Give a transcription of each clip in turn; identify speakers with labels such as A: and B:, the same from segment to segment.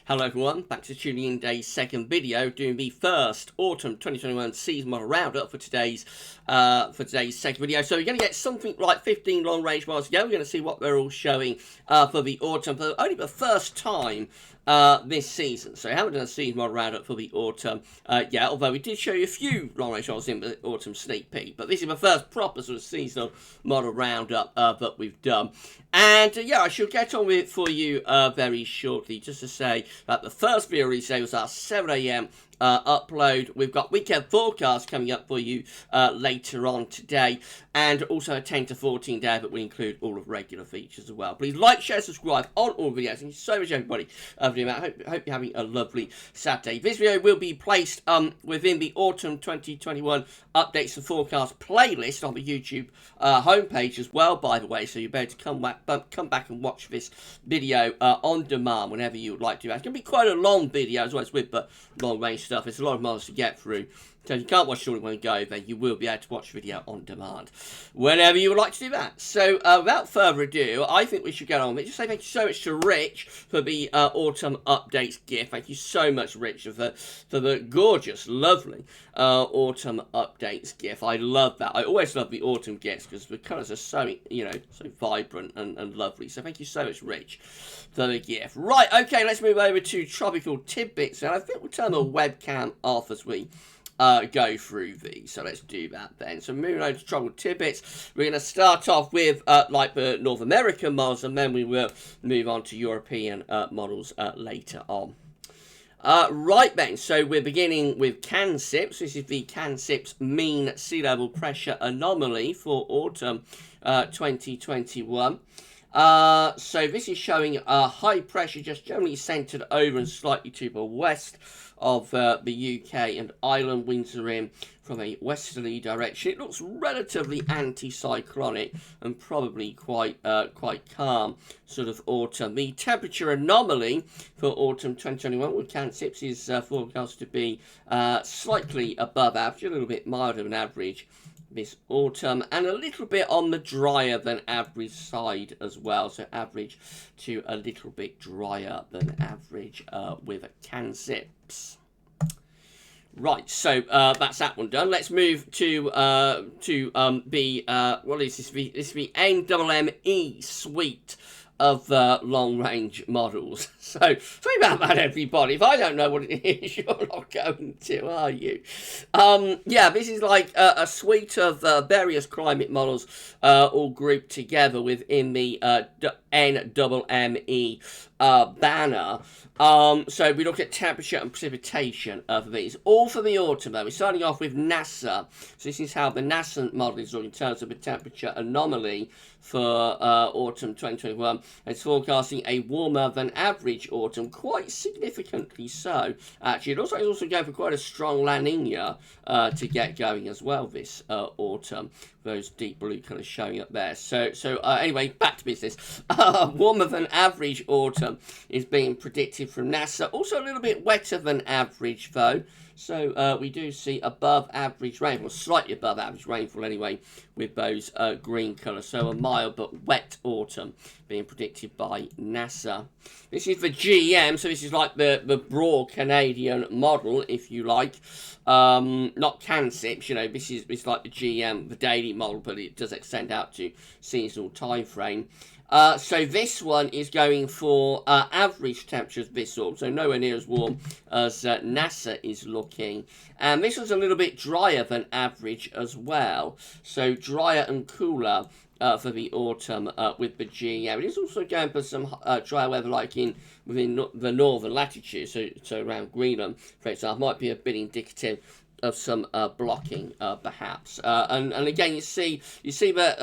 A: Hello everyone, back to tuning in today's second video, doing the first autumn 2021 season model roundup for today's second video. So you're going to get something like 15 long range models to go. We're going to see what they're all showing for the autumn for only the first time this season. So I haven't done a season model roundup for the autumn yet, although we did show you a few long range models in the autumn sneak peek. But this is the first proper sort of seasonal model roundup that we've done. And yeah, I shall get on with it for you very shortly. Just to say that the first video release today was our 7 AM upload. We've got weekend forecast coming up for you later on today, and also a 10 to 14 day that will include all of regular features as well. Please like, share, subscribe on all videos. Thank you so much everybody for doing that. Hope you're having a lovely Saturday. This video will be placed within the autumn 2021 updates and forecast playlist on the YouTube homepage as well, by the way, so you'll be able to come back and watch this video on demand whenever you would like to. It's going to be quite a long video as well as with the long range stuff. It's a lot of models to get through. So if you can't watch it all in one go, then you will be able to watch the video on demand whenever you would like to do that. So without further ado, I think we should get on with it. Just say thank you so much to Rich for the autumn updates gift. Thank you so much, Rich, for the gorgeous, lovely autumn updates gift. I love that. I always love the autumn gifts because the colours are so, so vibrant and lovely. So thank you so much, Rich, for the gift. Right, okay, let's move over to tropical tidbits. And I think we'll turn the webcam off as we go through these, so let's do that then. So moving over to tropical tidbits, we're going to start off with like the North American models, and then we will move on to European models later on. Right then, so we're beginning with CANSIPS. This is the CANSIPS mean sea level pressure anomaly for autumn 2021. So this is showing high pressure just generally centered over and slightly to the west of the UK and Ireland. Winds are in from a westerly direction. It looks relatively anticyclonic and probably quite calm sort of autumn. The temperature anomaly for autumn 2021 with CANSIPS is forecast to be slightly above average, a little bit milder than average this autumn, and a little bit on the drier than average side as well, so average to a little bit drier than average with a CANSIPS. Right, so that's that one done. Let's move to the what is this? This is the NMME suite of long range models. So sorry about that, everybody. If I don't know what it is, you're not going to, are you? Yeah, this is like a suite of various climate models all grouped together within the NMME banner. So we look at temperature and precipitation for these, all for the autumn though. We're starting off with NASA. So this is how the NASA model is looking in terms of the temperature anomaly for autumn 2021. It's forecasting a warmer than average autumn, quite significantly so. Actually, it's also going for quite a strong La Nina to get going as well this autumn. Those deep blue colours showing up there. So anyway, back to business. Warmer than average autumn is being predicted from NASA. Also a little bit wetter than average though. So we do see above average rainfall, slightly above average rainfall anyway, with those green colours. So a mild but wet autumn being predicted by NASA. This is the GM, so this is like the broad Canadian model, if you like. Not CANSIPS, this is like the GM, the daily model, but it does extend out to seasonal time frame. So this one is going for average temperatures this autumn, so nowhere near as warm as NASA is looking. And this one's a little bit drier than average as well, so drier and cooler for the autumn with the GM. It is also going for some dry weather like within the northern latitude, so around Greenland, for example, might be a bit indicative of some blocking, perhaps. And again, you see that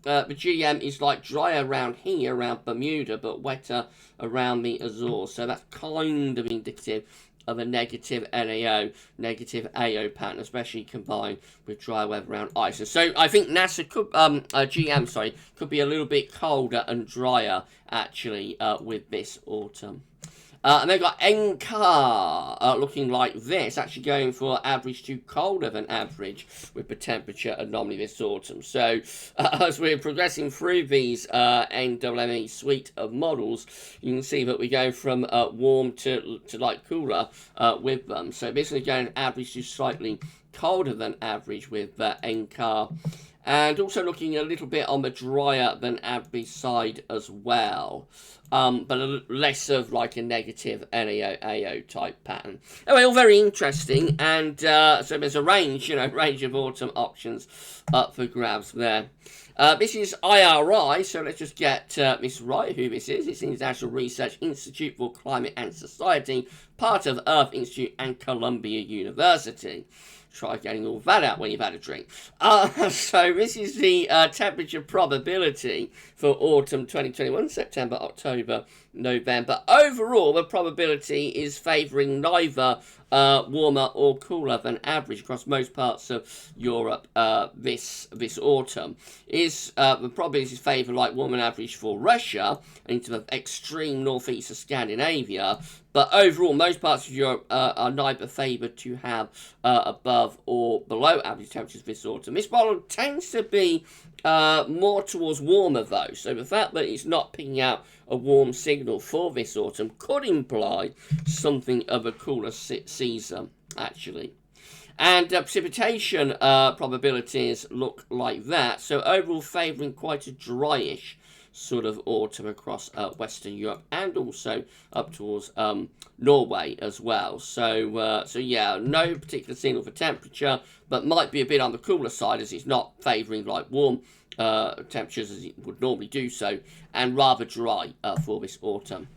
A: the GM is like drier around here, around Bermuda, but wetter around the Azores. So that's kind of indicative of a negative NAO, negative AO pattern, especially combined with dry weather around Iceland. So I think NASA could, GM, could be a little bit colder and drier, actually, with this autumn. And they've got NCAR looking like this, actually going for average to colder than average with the temperature anomaly this autumn. So as we're progressing through these NWME suite of models, you can see that we go from warm to like cooler with them. So this is going average to slightly colder than average with NCAR. And also looking a little bit on the drier than average side as well. But less of like a negative NAO type pattern. Anyway, all very interesting. And so there's a range, range of autumn options up for grabs there. This is IRI, so let's just get this right, who this is. It's the International Research Institute for Climate and Society, part of Earth Institute and Columbia University. Try getting all that out when you've had a drink. So this is the temperature probability for autumn 2021, September, October, November. Overall, the probability is favouring neither warmer or cooler than average across most parts of Europe this autumn. The probability is favour like warmer than average for Russia and into the extreme northeast of Scandinavia. But overall, most parts of Europe are neither favoured to have above or below average temperatures this autumn. This model tends to be more towards warmer though, so the fact that it's not picking out a warm signal for this autumn could imply something of a cooler season, actually. And precipitation probabilities look like that, so overall favouring quite a dryish sort of autumn across Western Europe and also up towards Norway as well. So yeah, no particular signal for temperature, but might be a bit on the cooler side as it's not favouring like warm temperatures as it would normally do so, and rather dry for this autumn.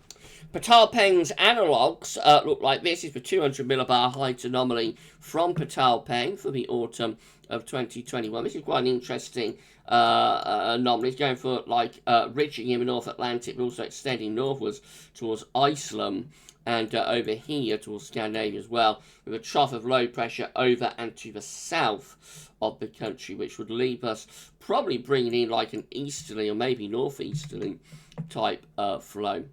A: Patalpeng's analogues look like this. Is the 200 millibar height anomaly from Patalpeng for the autumn of 2021. This is quite an interesting anomaly. It's going for like ridging in the North Atlantic, but also extending northwards towards Iceland and over here towards Scandinavia as well, with a trough of low pressure over and to the south of the country, which would leave us probably bringing in like an easterly or maybe northeasterly type flow.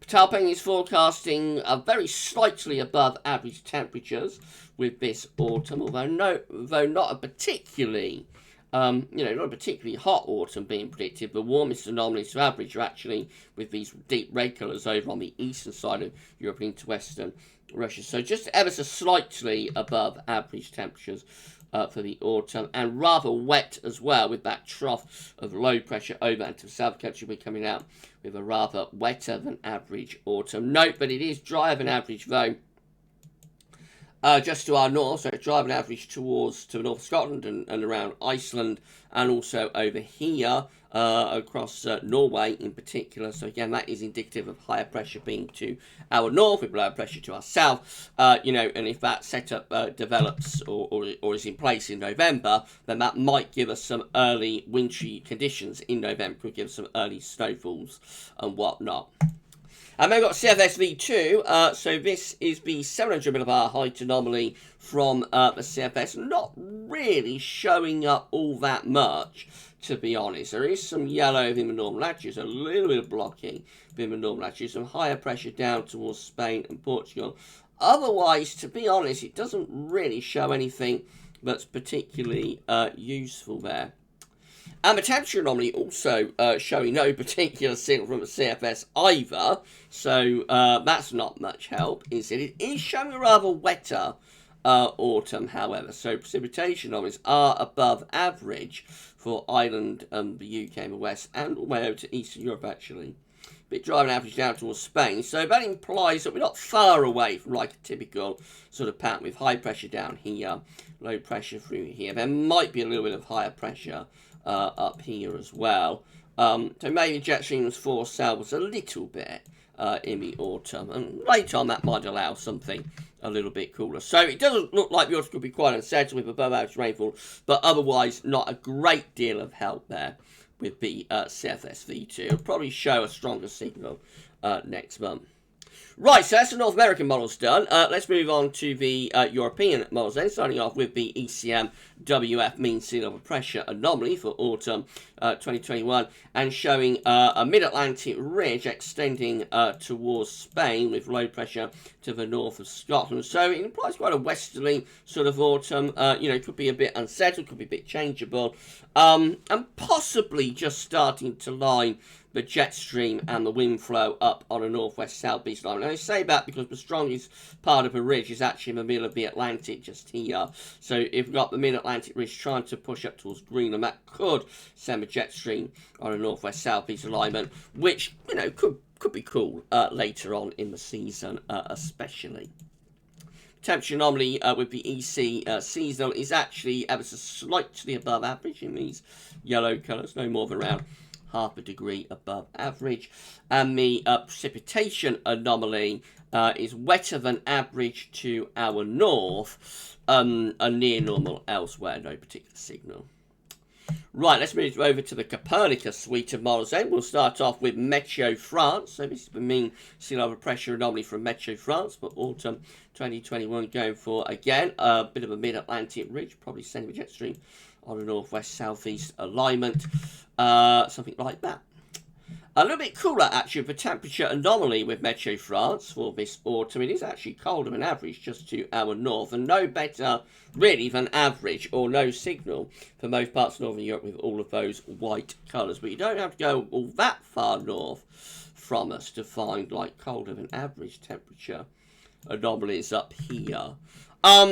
A: Patalpeng is forecasting very slightly above average temperatures with this autumn, although not a particularly not a particularly hot autumn being predicted. The warmest anomalies to average are actually with these deep red colours over on the eastern side of Europe into western Russia. So just ever so slightly above average temperatures for the autumn, and rather wet as well, with that trough of low pressure over and to the south country. We're coming out with a rather wetter than average autumn. Note that it is drier than average though, just to our north, so it's drier than average to the north of Scotland and around Iceland, and also over here across Norway in particular. So again, that is indicative of higher pressure being to our north with lower pressure to our south. And if that setup develops or is in place in November, then that might give us some early wintry conditions in November. Could give us some early snowfalls and whatnot. And then we've got CFS-V2, so this is the 700 millibar height anomaly from the CFS, not really showing up all that much, to be honest. There is some yellow within the northern latitudes, a little bit of blocking within the northern latitudes, some higher pressure down towards Spain and Portugal. Otherwise, to be honest, it doesn't really show anything that's particularly useful there. And the temperature anomaly also showing no particular signal from the CFS either, so that's not much help, is it? It is showing a rather wetter autumn, however, so precipitation anomalies are above average for Ireland and the UK and the West, and all the way over to Eastern Europe, actually. A bit drier than average down towards Spain, so that implies that we're not far away from like a typical sort of pattern with high pressure down here, low pressure through here. There might be a little bit of higher pressure up here as well. So maybe jet streams force selves a little bit in the autumn, and later on that might allow something a little bit cooler. So it doesn't look like the autumn could be quite unsettled with above average rainfall, but otherwise not a great deal of help there with the CFS-V2. It'll probably show a stronger signal next month. Right, so that's the North American models done. Let's move on to the European models then, starting off with the ECM WF mean sea level pressure anomaly for autumn 2021, and showing a mid-Atlantic ridge extending towards Spain with low pressure to the north of Scotland. So it implies quite a westerly sort of autumn. Could be a bit unsettled, could be a bit changeable, and possibly just starting to line the jet stream and the wind flow up on a northwest-southeast line. And I say that because the strongest part of the ridge is actually in the middle of the Atlantic, just here. So if we've got the mid-Atlantic ridge trying to push up towards Greenland, that could send the jet stream on a northwest-southeast alignment, which, could be cool later on in the season, especially. Temperature anomaly with the EC seasonal is actually ever so slightly above average in these yellow colours, no more than around half a degree above average, and the precipitation anomaly is wetter than average to our north, and near normal elsewhere, no particular signal. Right, let's move over to the Copernicus suite of models then. We'll start off with Meteo France. So this is the mean sea level pressure anomaly from Meteo France for autumn 2021, going for, again, a bit of a mid-Atlantic ridge, probably sending the jet stream on a northwest-southeast alignment, something like that. A little bit cooler, actually, for temperature anomaly with Meteo France for this autumn. It is actually colder than average just to our north, and no better, really, than average or no signal for most parts of Northern Europe with all of those white colours. But you don't have to go all that far north from us to find, like, colder than average temperature anomalies up here.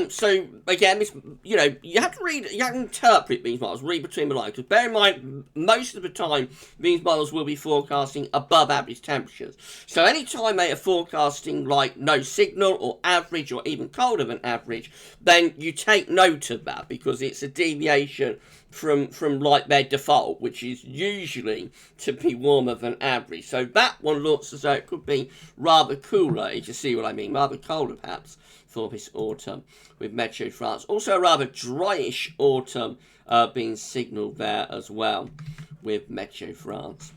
A: So again, this, you have to read, you have to interpret these models, read between the lines. Because bear in mind, most of the time, these models will be forecasting above average temperatures. So anytime they are forecasting like no signal or average or even colder than average, then you take note of that because it's a deviation from like their default, which is usually to be warmer than average. So that one looks as though it could be rather cooler, if you see what I mean, rather colder perhaps for this autumn with Meteo France. Also a rather dryish autumn being signalled there as well with Meteo France.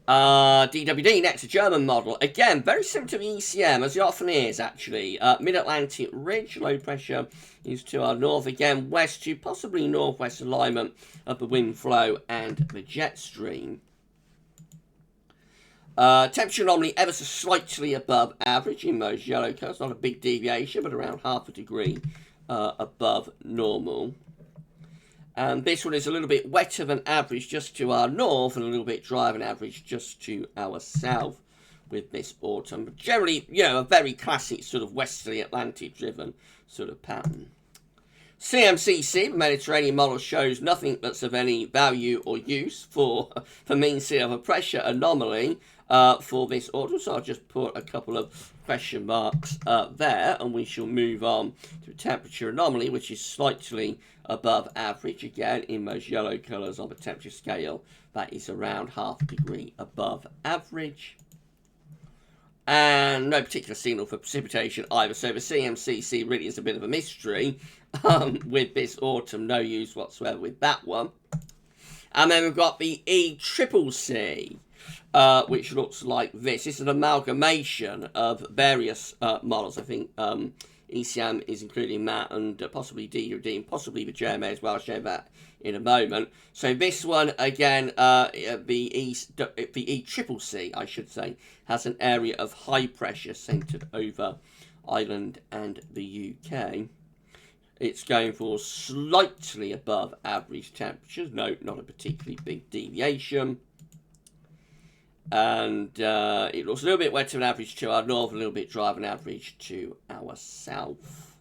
A: DWD, next, a German model. Again, very similar to the ECM, as it often is, actually. Mid-Atlantic ridge, low pressure is to our north. Again, west to possibly northwest alignment of the wind flow and the jet stream. Temperature anomaly ever so slightly above average in those yellow colours. Not a big deviation, but around half a degree above normal. And this one is a little bit wetter than average just to our north and a little bit drier than average just to our south with this autumn. But generally, a very classic sort of westerly Atlantic driven sort of pattern. CMCC, the Mediterranean model, shows nothing that's of any value or use for mean sea level pressure anomaly for this autumn. So I'll just put a couple of question marks there, and we shall move on to temperature anomaly, which is slightly above average, again in those yellow colours on the temperature scale. That is around half a degree above average. And no particular signal for precipitation either. So the CMCC really is a bit of a mystery with this autumn. No use whatsoever with that one. And then we've got the ECCC, which looks like this. This is an amalgamation of various models. I think ECM is including that, and possibly DWD, and possibly the JMA as well. I'll show that in a moment. So this one, again, the ECCC, I should say, has an area of high pressure centred over Ireland and the UK. It's going for slightly above average temperatures. No, not a particularly big deviation. And it looks a little bit wetter than average to our north, a little bit drier than average to our south.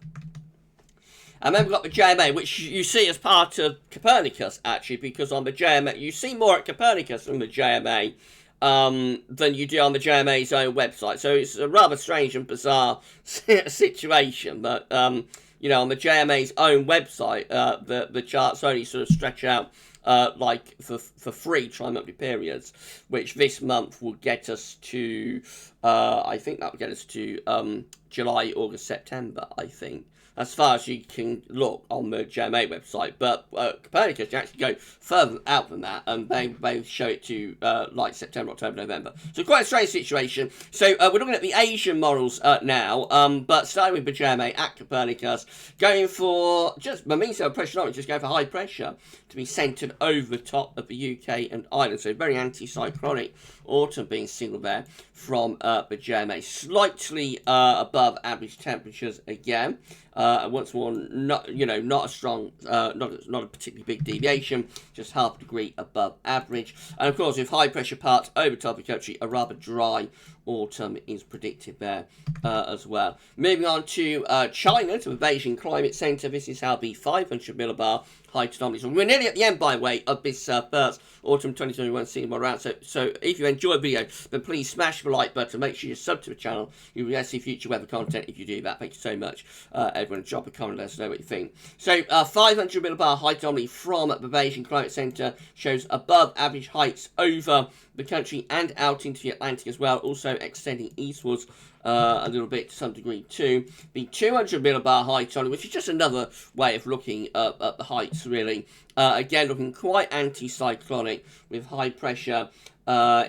A: And then we've got the JMA, which you see as part of Copernicus, actually, because on the JMA, you see more at Copernicus than the JMA than you do on the JMA's own website. So it's a rather strange and bizarre situation, but, on the JMA's own website, the charts only sort of stretch out for 3 tri-monthly periods, which this month will get us to I think that will get us to July, August, September, I think. As far as you can look on the GMA website. But Copernicus, you actually go further out than that, and they show it to like September, October, November. So quite a strange situation. So we're looking at the Asian models now, but starting with GMA at Copernicus, going for just Mamisa pressure, just going for high pressure to be centred over the top of the UK and Ireland. So very anticyclonic autumn being signalled there from the GMA. Slightly above average temperatures again. Once more, not a strong, not a particularly big deviation, just half a degree above average. And of course, with high pressure parts over top of the country, a rather dry autumn is predicted there as well. Moving on to China, to the Beijing Climate Centre. This is how the 500 millibar height anomalies. We're nearly at the end, by the way, of this first autumn 2021 season round. So if you enjoy the video, then please smash the like button. Make sure you sub to the channel. You will see future weather content if you do that. Thank you so much, everyone. Drop a comment, let us know what you think. So 500 millibar height anomaly from the Beijing Climate Centre shows above average heights over the country and out into the Atlantic as well, also extending eastwards a little bit to some degree too. The 200 millibar height anomaly, which is just another way of looking at the heights really. Again, looking quite anticyclonic with high pressure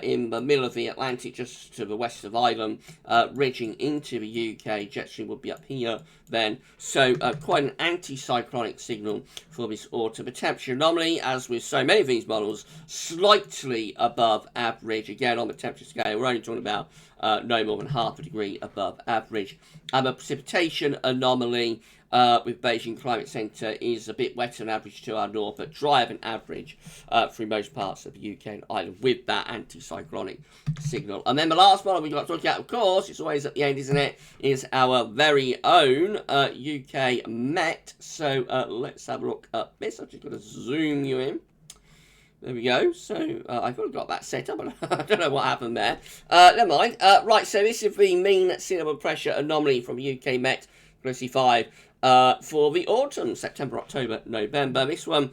A: in the middle of the Atlantic, just to the west of Ireland, ridging into the UK. Jet stream would be up here then. So quite an anticyclonic signal for this autumn. The temperature anomaly, as with so many of these models, slightly above average. Again, on the temperature scale, we're only talking about no more than half a degree above average. And the precipitation anomaly with Beijing Climate Centre is a bit wetter than average to our north, but drier than average through most parts of the UK and Ireland with that anticyclonic signal. And then the last one we've got to look at, of course, it's always at the end, isn't it, is our very own UK Met. So let's have a look at this. I'm just going to zoom you in. There we go. So I thought I got that set up, but I don't know what happened there. Never mind. Right, so this is the mean sea level pressure anomaly from UK Met Galaxy 5 for the autumn, September, October, November. This was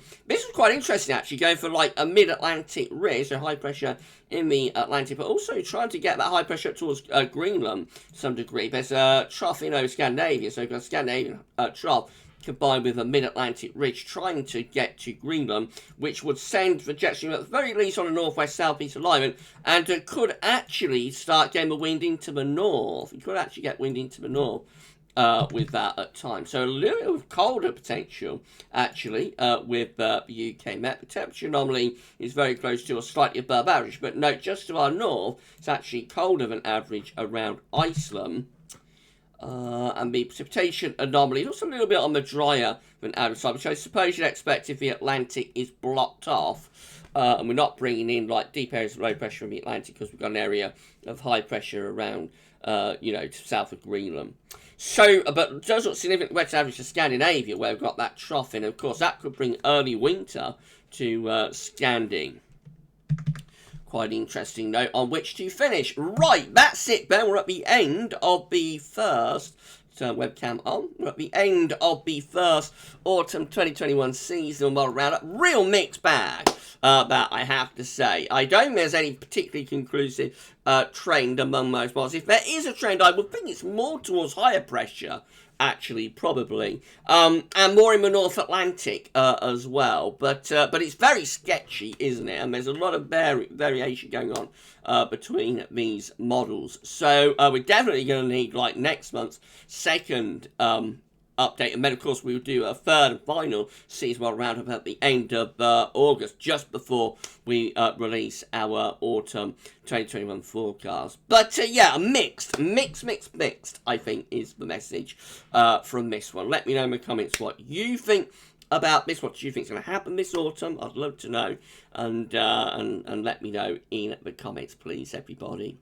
A: quite interesting actually, going for like a mid-Atlantic ridge, so high pressure in the Atlantic, but also trying to get that high pressure towards Greenland to some degree. There's a trough in over Scandinavia, so we've got a Scandinavian trough combined with a mid-Atlantic ridge trying to get to Greenland, which would send the jet stream at the very least on a northwest-southeast alignment, and could actually start getting the wind into the north. You could actually get wind into the north with that at times. So a little bit of colder potential, actually, with the UK Met. The temperature anomaly is very close to or slightly above average, but note, just to our north, it's actually colder than average around Iceland. And the precipitation anomaly is also a little bit on the drier than average side, which I suppose you'd expect if the Atlantic is blocked off. And we're not bringing in like deep areas of low pressure from the Atlantic because we've got an area of high pressure around, to south of Greenland. So, but it does look significantly wetter average to Scandinavia, where we've got that trough in. Of course, that could bring early winter to Scandi. Quite an interesting note on which to finish. Right, that's it, Ben. We're at the end of the first. Turn webcam on. We're at the end of the first autumn 2021 seasonal model roundup. Real mixed bag, that I have to say. I don't think there's any particularly conclusive trend among most models. If there is a trend, I would think it's more towards higher pressure, actually, probably, and more in the North Atlantic as well. But it's very sketchy, isn't it? And there's a lot of variation going on between these models. So we're definitely going to need like next month's second update, and then of course we'll do a third and final season model roundup at the end of August, just before we release our autumn 2021 forecast. But yeah, mixed, I think is the message from this one. Let me know in the comments what you think about this. What do you think is going to happen this autumn? I'd love to know, and let me know in the comments, please, everybody.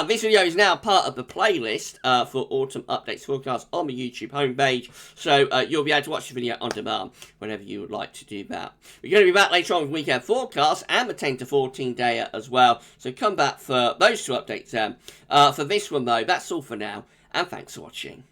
A: This video is now part of the playlist for autumn updates forecast on the YouTube homepage, so you'll be able to watch the video on demand whenever you would like to do that. We're going to be back later on with weekend forecasts and the 10 to 14 day as well, so come back for those two updates. For this one though, that's all for now, and thanks for watching.